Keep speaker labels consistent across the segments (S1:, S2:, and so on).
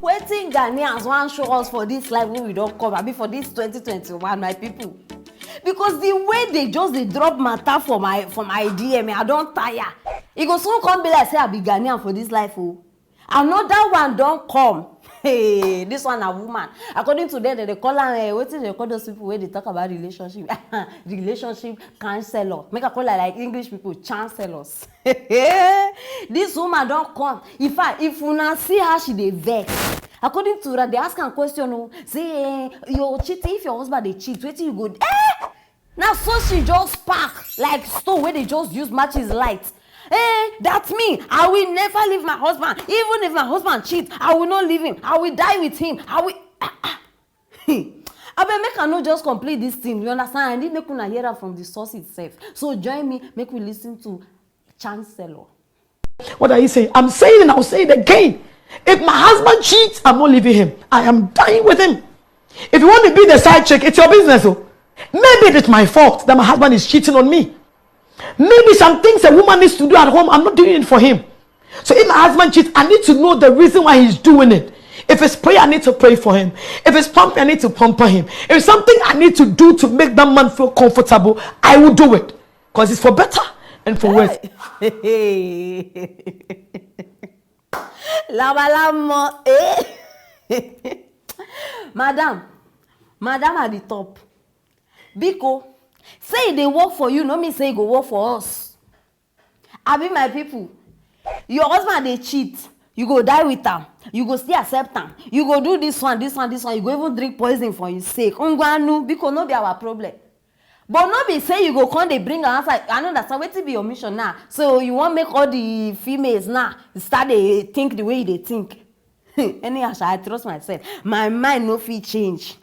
S1: Waiting Ghanaians want show us for this life when we don't come. I mean for this 2021, my people. Because the way they drop matter for my DM, I don't tire. It go soon come be like say I be Ghanaian for this life. Oh. Another one don't come. Hey, this one a woman. According to them, they call her what is they call those people where they talk about relationship? Relationship counselor. Make a call her like English people, chancellors. This woman don't come. In fact, if you not see her, she dey vex. According to her, they ask her a question. Oh, say you cheating if your husband they cheat. Wait till you go. Now so she just spark like stone where they just use matches light. That's me. I will never leave my husband. Even if my husband cheats, I will not leave him. I will die with him. I will. I bet make I not just complete this thing. You understand? I need make una hear from the source itself. So join me. Make we listen to Chancellor.
S2: What are you saying? I'm saying and I'll say it again. If my husband cheats, I'm not leaving him. I am dying with him. If you want to be the side chick, it's your business. Oh. Maybe it's my fault that my husband is cheating on me. Maybe some things a woman needs to do at home, I'm not doing it for him. So if my husband cheats, I need to know the reason why he's doing it. If it's prayer, I need to pray for him. If it's pamper, I need to pamper him. If it's something I need to do to make that man feel comfortable, I will do it. Because it's for better and for worse.
S1: Madam at the top. Biko, say they work for you, no me say go work for us. I be my people. Your husband they cheat, you go die with them. You go still accept them. You go do this one. You go even drink poison for his sake. Ungwanu, because no be our problem. But no be say you go come they bring an answer. I know that's not what to be your mission now. So you want make all the females now start they think the way they think. Anyhow, I trust myself. My mind no fit change.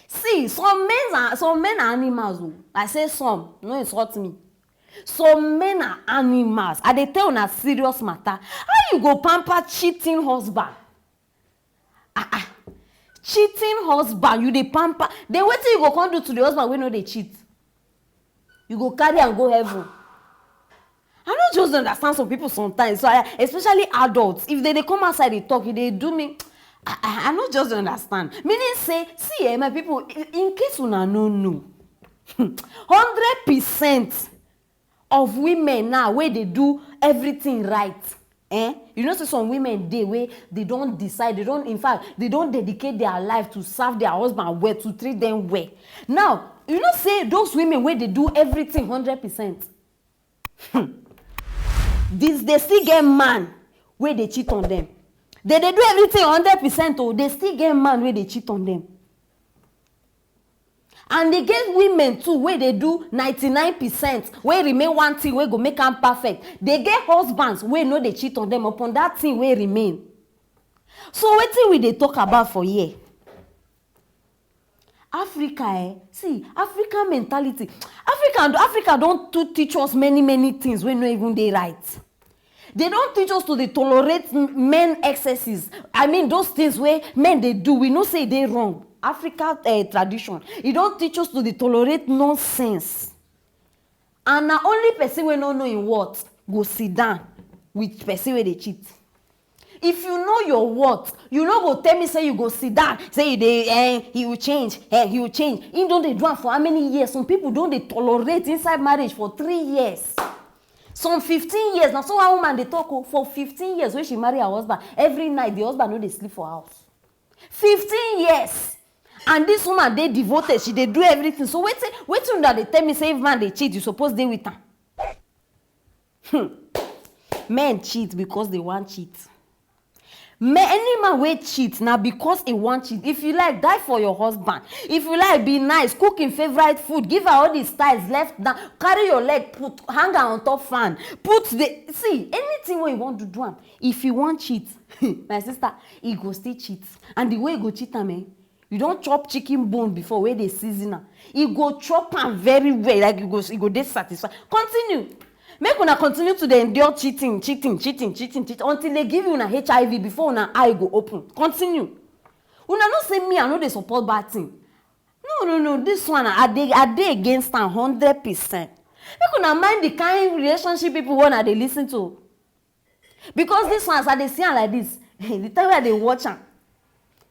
S1: See, some men are animals. I say some, no insult me. Some men are animals. And they tell on a serious matter. How you go pamper cheating husband? Cheating husband, you dey pamper. Then what you go come do to the husband when no they cheat? You go carry and go heaven. I don't just understand some people sometimes. So especially adults, if they come outside they talk, if they do me. I not just understand. Meaning say, see, my people, in case una no know, 100% of women now where they do everything right. You know, so some women where they don't decide, in fact, they don't dedicate their life to serve their husband well, to treat them well. Now, you know, say those women where they do everything 100%. They still get man where they cheat on them. They do everything 100%, oh, they still get man where they cheat on them. And they get women too where they do 99%, where remain one thing where go make them perfect. They get husbands where no they cheat on them upon that thing where remain. So what thing we they talk about for here? Africa, see, African mentality. Africa don't teach us many things when no even they right. They don't teach us to tolerate men excesses. I mean, those things where men they do, we know say they wrong. Africa tradition. It don't teach us to tolerate nonsense. And the only person we don't know in what go sit down with person where they cheat. If you know your what, you know go tell me say you go sit down, say he will change, he will change. He don't they do it for how many years? Some people don't they tolerate inside marriage for 3 years. Some 15 years. Now, so a woman they talk for 15 years when she marry her husband. Every night the husband know they sleep for house. 15 years. And this woman they devoted, they do everything. So wait till that they tell me say if man they cheat, you suppose they with them. Men cheat because they want cheat. Any man will cheat now because he wants cheat. If you like, die for your husband. If you like, be nice, cook him favorite food, give her all the styles left down, carry your leg, hang her on top fan, see, anything where you want to do him. If you want cheat, my sister, he go still cheat. And the way he go cheat him, you don't chop chicken bone before where they season her. He go chop him very well, like he go dissatisfied. Continue. Make una continue to endure cheating until they give you una HIV before una eye go open. Continue. Una no say me, I know they support bad thing. No. This one, I dey against them 100%. Make una mind the kind relationship people want they listen to. Because this one, as they see like this, The time where they watch am,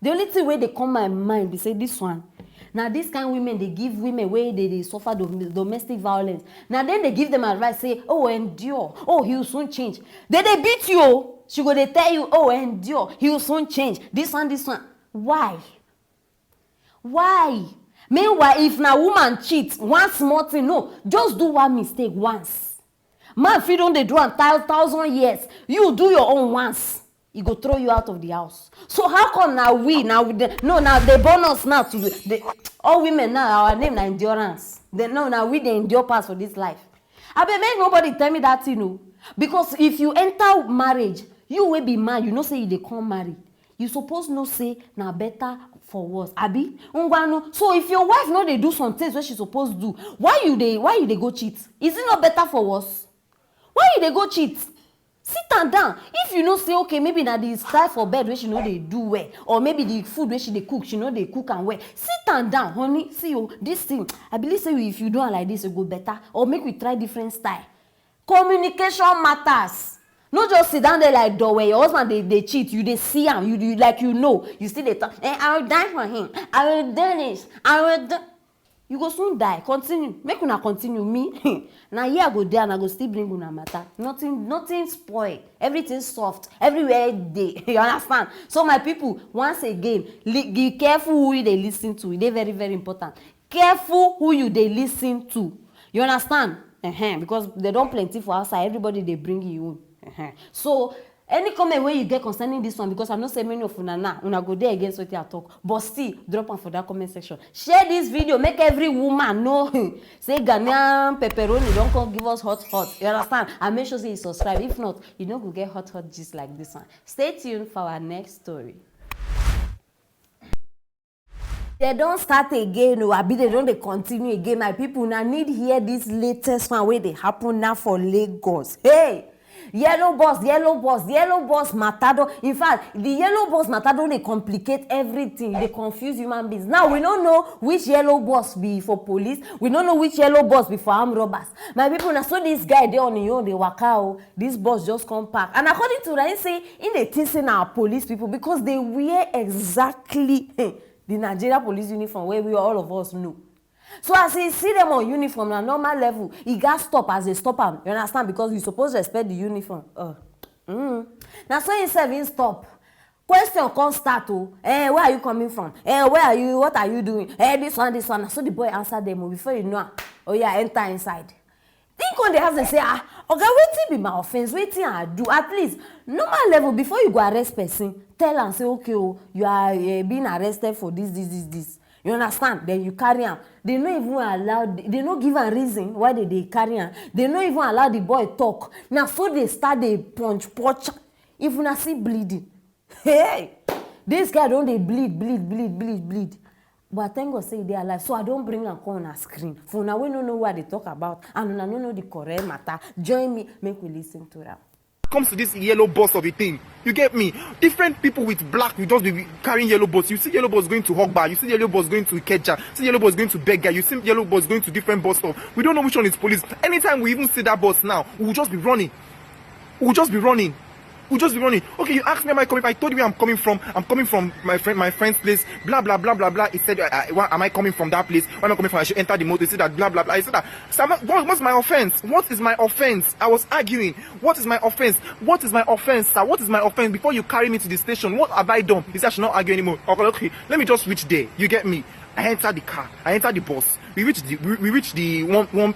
S1: the only thing where they come my mind, they say this one. Now this kind of women, they give women where they suffer domestic violence. Now then they give them advice, say, oh, endure. Oh, he will soon change. Then they beat you. She go, they tell you, oh, endure. He will soon change. This one. Why? Why? Meanwhile, if na woman cheats, one small thing, no, just do one mistake once. Man, if you don't, they do 1,000 years. You do your own once. He go throw you out of the house. So how come now they born us now to all women now, our name na endurance. Now we the endure pass for this life. I bet make nobody tell me that, you know. Because if you enter marriage, you will be man, you know say they come marry. You suppose no say now better for worse. Abi? So if your wife know they do some things what she supposed to do, why you they go cheat? Is it not better for worse? Why you they go cheat? Sit and down. If you know say okay, maybe na the style for bed where she know they do well, or maybe the food where she they cook, she know they cook and well. Sit and down, honey. See you this thing. I believe say if you do it like this, it go better. Or make we try different style. Communication matters. Not just sit down there like door where your husband they cheat. You they see him. You like you know. You still they talk. I will die for him. I will do this. I will do. You go soon die. Continue. Make una continue. Me. Now here I go there and I go still bring una matter. Nothing spoil. Everything soft. Everywhere day. You understand? So my people, once again, be careful who you they listen to. They very, very important. Careful who you they listen to. You understand? Because they don't plenty for outside. Everybody they bring you in. So any comment where you get concerning this one, because I'm not saying many of una go there against what you talk, but still drop one for that comment section. Share this video, make every woman know. Say Ghanaian pepperoni don't come give us hot. You understand? And make sure you subscribe. If not, you don't go get hot just like this one. Stay tuned for our next story. They don't start again, or they don't continue again. My people now need hear this latest one where they happen now for Lagos. Hey! Yellow bus matado. In fact, the yellow bus matado they complicate everything. They confuse human beings. Now we don't know which yellow bus be for police. We don't know which yellow bus be for armed robbers. My people, now so this guy they on the own, they waka out. This bus just come back. And according to that, say in the thing our police people because they wear exactly the Nigeria police uniform where we all of us know. So as you see them on uniform on a normal level, he got stop as they stop them. You understand? Because you supposed to respect the uniform. Now so instead he stop. Question can't start to, where are you coming from? Where are you? What are you doing? This one. So the boy answered them before you know. Oh yeah, enter inside. Think on the house and say, okay, waiting be my offense, waiting I do. At least normal level before you go arrest person, tell and say, okay, you are being arrested for this. You understand? Then you carry on. They don't even allow, they don't give a reason why they carry on. They don't even allow the boy talk. Now so they start the punch. If you not see bleeding. Hey! This guy don't they bleed. But thank God say they are alive. So I don't bring them on a screen. For now we don't know what they talk about. And I don't know the correct matter. Join me, make we listen to them.
S3: Comes to this yellow bus of a thing, you get me? Different people with black will just be carrying yellow bus. You see yellow bus going to Hogbar, you see yellow bus going to Ikeja, you see yellow bus going to Beggar, you see yellow bus going to different bus stop. We don't know which one is police. Anytime we even see that bus now, we'll just be running. Okay, you asked me, am I coming? I told you where I'm coming from. I'm coming from my friend's place. Blah blah blah blah blah. He said, am I coming from that place? Where am I coming from? I should enter the motor. He said that blah blah blah. I said that. So what's my offense? What is my offense? I was arguing. What is my offense? What is my offense, sir? What is my offense? Before you carry me to the station, what have I done? He said I should not argue anymore. Okay, let me just reach there. You get me? I entered the car. I entered the bus. We reached the one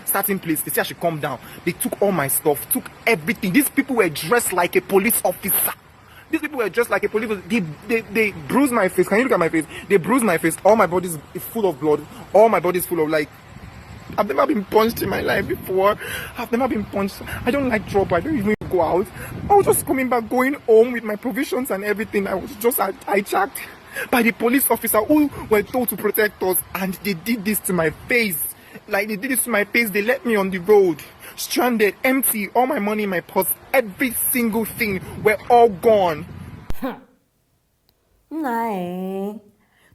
S3: starting place. They said I should come down. They took all my stuff, took everything. These people were dressed like a police officer. These people were dressed like a police officer. They bruised my face. Can you look at my face? They bruised my face. All my body is full of blood. All my body is full of like. I've never been punched in my life before. I've never been punched. I don't like trouble. I don't even go out. I was just coming back, going home with my provisions and everything. I was just hijacked by the police officer who were told to protect us, and they did this to my face. Like they did this to my face. They let me on the road, stranded, empty, all my money in my purse, every single thing were all gone.
S1: Nah,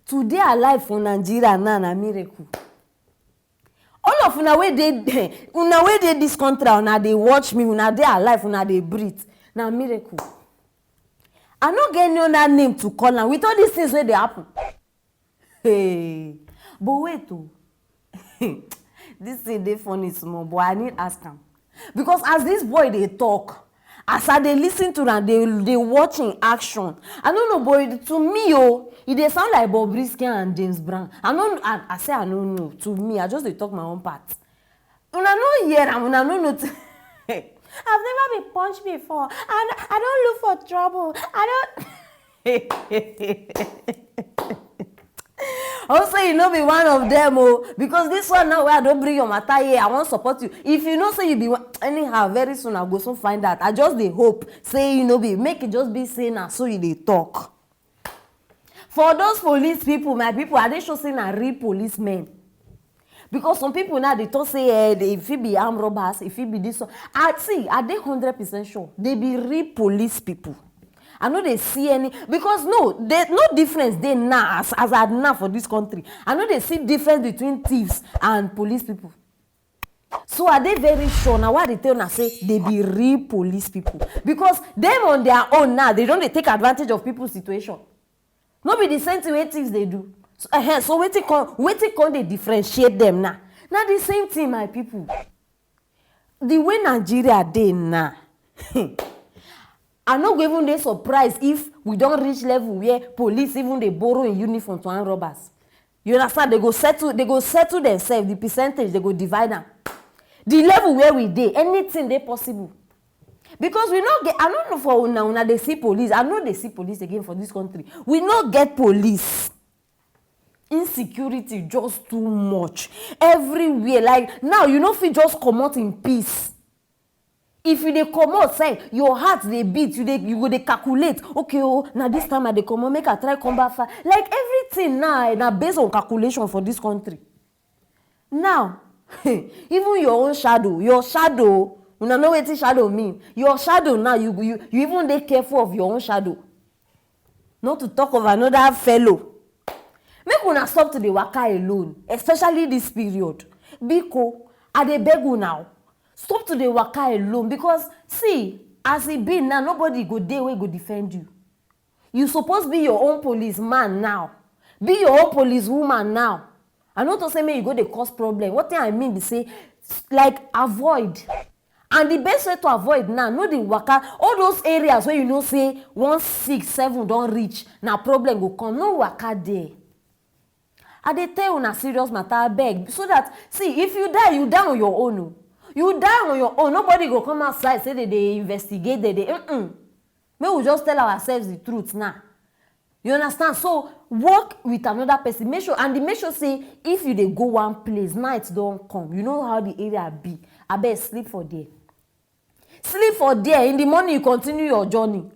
S1: today alive for Nigeria na miracle. All of una way they this country, una they watch me, una they alive, una they breathe. Na miracle. I no get any other name to call am with all these things wey dey happen. Hey, but wait o. This thing dey funny small, but I need ask am. Because as this boy dey talk, as I dey lis ten to am, dey watch in action. I no know, but to me e dey sound like Bobrisky and James Brown. I say I no know. To me, I just dey talk my own part. Una no hear am, una no know. I've never been punched before. I don't look for trouble. Also, you no be one of them, because this one now where I don't bring your matter here, I won't support you. If you know say you be one, anyhow, very soon I go soon find out. I just dey hope say you know be make it just be saying na so you dey talk. For those police people, my people, are they sure say na real policemen? Because some people now they talk say if it be armed robbers, if it be this one. Are they 100% sure they be real police people? I know they see any, because there's no difference they now as I now for this country. I know they see difference between thieves and police people. So are they very sure now? Why they tell us say they be real police people? Because them on their own now, they don't take advantage of people's situation. Not be the same thing way thieves they do. So waiting can they differentiate them now? Now the same thing, my people. The way Nigeria dey now. I'm not even dey surprised if we don't reach level where police even they borrow in uniform to arm robbers. You understand? They go settle themselves. The percentage they go divide them. The level where we dey, anything they possible. Because we not get. I don't know for una they see police. I know they see police again for this country. We not get police. Insecurity just too much everywhere. Like now, you know, if you just come out in peace. If you dey come outside, your heart they beat. You go dey calculate. Okay, now this time I dey come out, make I try come back far. Like everything now based on calculation for this country. Now, even your own shadow, you know what shadow mean. Your shadow now, you even dey careful of your own shadow. Not to talk of another fellow. Make una stop to the waka alone, especially this period. Biko, I dey beg you now. Stop to the waka alone, because see, as it be now, nobody go there wey go defend you. You suppose be your own policeman now. Be your own policewoman now. I know to say me you go dey cause problem. What thing I mean be say, like avoid. And the best way to avoid now, no the waka, all those areas where you know say 1, 6, 7 don't reach, now problem go come. No waka there. I dey tell you na serious matter, beg. So that, see, if you die, you die on your own. You die on your own. Nobody go come outside say they investigate. May we just tell ourselves the truth now. You understand? So work with another person. Make sure say if you dey go one place, night don't come. You know how the area be. I bet sleep for there. Sleep for there. In the morning you continue your journey.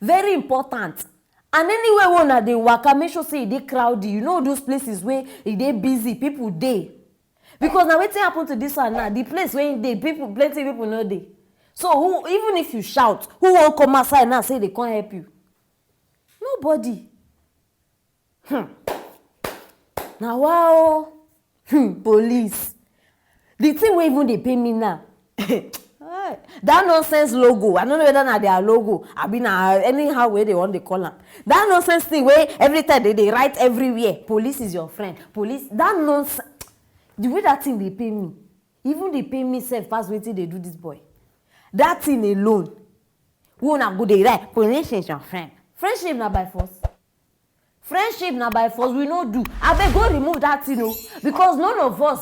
S1: Very important. And anywhere one dey waka, make sure say they crowded. You know those places where they busy, people dey. Because now wetin happen to this one now, the place where they plenty people know dey. So even if you shout, who won't come outside now say they can't help you? Nobody. Now wow, police. The thing wey even they pay me now. That nonsense logo, I don't know whether na their logo, I mean anyhow way they want to call them. That nonsense thing where every time they write everywhere, police is your friend. Police, that nonsense. The way that thing they pay me, even they pay me self pass wetin they do this boy. That thing alone, who na go dey write, police is your friend. Friendship na by force. Friendship na by force, we no do. I beg go remove that thing, because none of us,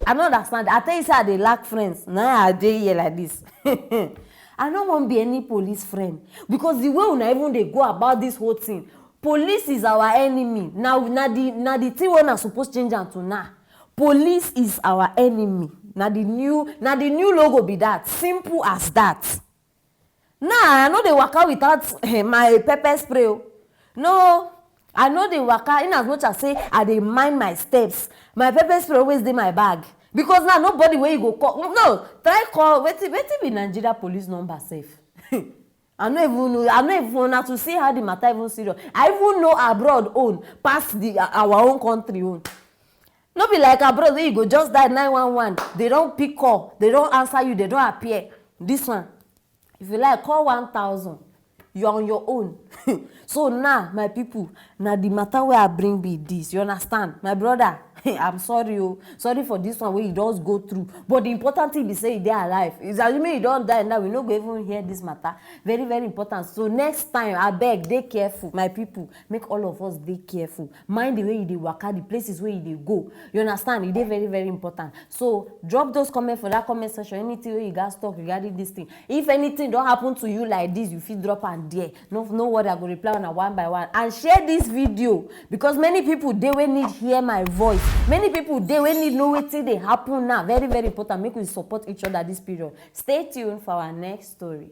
S1: I don't understand. I tell you say they lack friends. Now I dey here like this. I don't want to be any police friend, because the way una even they go about this whole thing, police is our enemy. Now the thing we are supposed to change am to now. Police is our enemy. Now the new logo be that. Simple as that. Now I know they work out without my pepper spray. No, I know they work out in as much as say I dey mind my steps. My pepper spray always in my bag. Because now nobody where you go call. No, try call. Wait be Nigeria police number safe. I don't even know to see how the matter even serious. I even know abroad own past our own country own. No be like abroad where you go just dial 911. They don't pick call. They don't answer you. They don't appear. This one, if you like, call 1000. you're on your own. So now, my people, now the matter where I bring be this. You understand? My brother, I'm sorry, oh. Sorry for this one where you just go through. But the important thing is say they are alive. It's assuming you don't die now, we no go even hear this matter. Very, very important. So next time, I beg, dey careful. My people, make all of us dey careful. Mind the way you dey waka, the places where you dey go. You understand? It is very, very important. So drop those comments for that comment section. Anything where you guys talk regarding this thing. If anything don't happen to you like this, you feel drop and there. No worry, I go reply on a one by one. And share this video because many people they will need hear my voice. Many people they will need know wetin dey happen now. Very, very important. Make we support each other this period. Stay tuned for our next story.